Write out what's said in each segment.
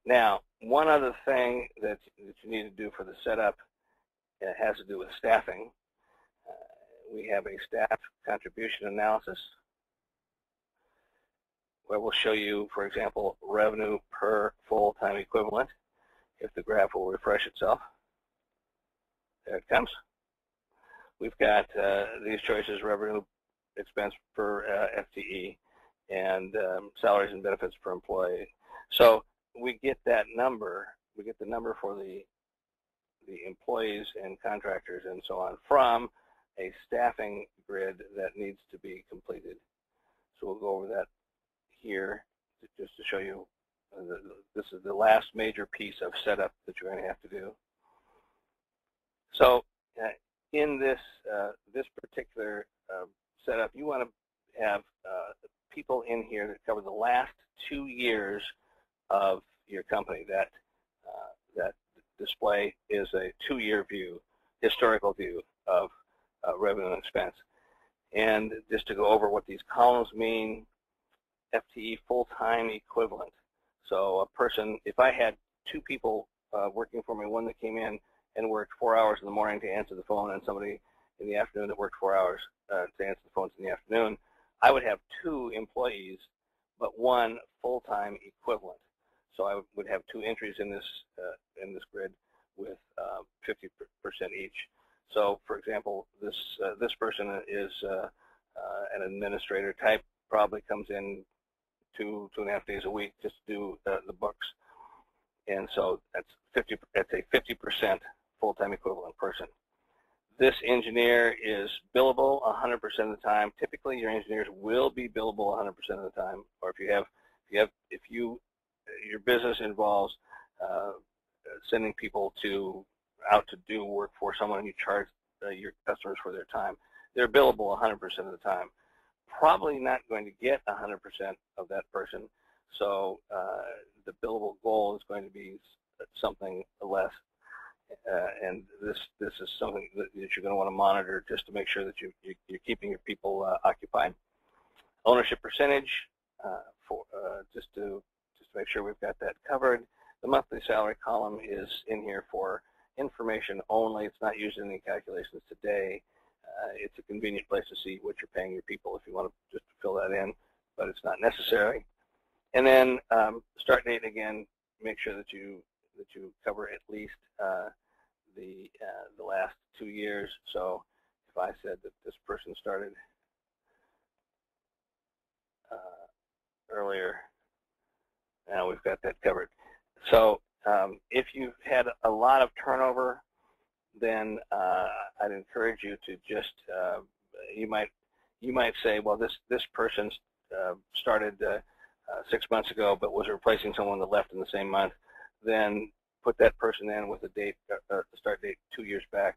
Now, one other thing that you need to do for the setup has to do with staffing. We have a staff contribution analysis where we'll show you, for example, revenue per full-time equivalent, if the graph will refresh itself. There it comes. We've got these choices: revenue expense per FTE and salaries and benefits per employee. So we get that number, we get the number for the employees and contractors and so on from a staffing grid that needs to be completed. So we'll go over that here just to show you. This is the last major piece of setup that you're going to have to do. So in this this particular setup, you want to have people in here that cover the last 2 years of your company. That display is a 2-year view, historical view of revenue and expense. And just to go over what these columns mean: FTE, full-time equivalent. So a person, if I had 2 people working for me, one that came in and worked 4 hours in the morning to answer the phone, and somebody in the afternoon that worked 4 hours to answer the phones in the afternoon, I would have 2 employees, but 1 full-time equivalent. So I would have 2 entries in this grid with 50% each. So, for example, this person is an administrator type, probably comes in 2.5 days a week just to do the books, and so that's a 50% full-time equivalent person. This engineer is billable 100% of the time. Typically, your engineers will be billable 100% of the time. Or if your business involves sending people out to do work for someone, and you charge your customers for their time, they're billable 100% of the time. Probably not going to get 100% of that person, so the billable goal is going to be something less. And this is something that you're going to want to monitor just to make sure that you're keeping your people occupied. Ownership percentage, just to make sure we've got that covered. The monthly salary column is in here for information only. It's not used in any calculations today. It's a convenient place to see what you're paying your people if you want to just fill that in, but it's not necessary. And then start date, again, make sure that you cover at least the last 2 years. So if I said that this person started earlier, now we've got that covered. So if you've had a lot of turnover, then I'd encourage you to just you might say, well, this person started 6 months ago, but was replacing someone that left in the same month. Then put that person in with a date, the start date 2 years back.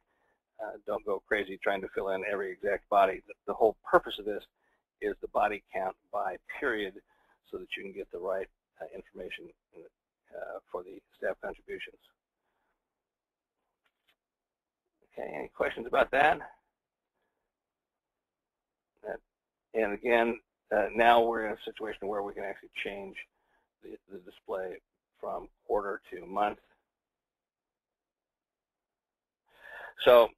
Don't go crazy trying to fill in every exact body. The whole purpose of this is the body count by period, so that you can get the right information for the staff contributions. Okay, any questions about that? And again, now we're in a situation where we can actually change the display from quarter to month. So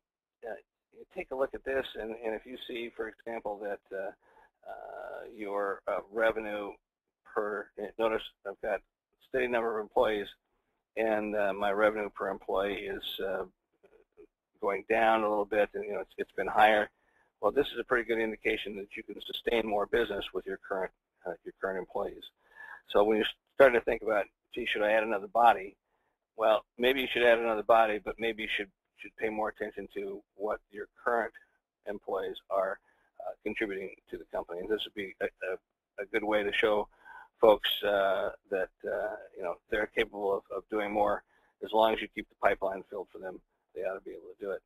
you take a look at this, and if you see, for example, that your revenue per, notice I've got a steady number of employees, and my revenue per employee is going down a little bit, and it's been higher. Well, this is a pretty good indication that you can sustain more business with your current employees. So when you're starting to think about, gee, should I add another body? Well, maybe you should add another body, but maybe you should pay more attention to what your current employees are contributing to the company. And this would be a good way to show folks that they're capable of doing more. As long as you keep the pipeline filled for them, they ought to be able to do it.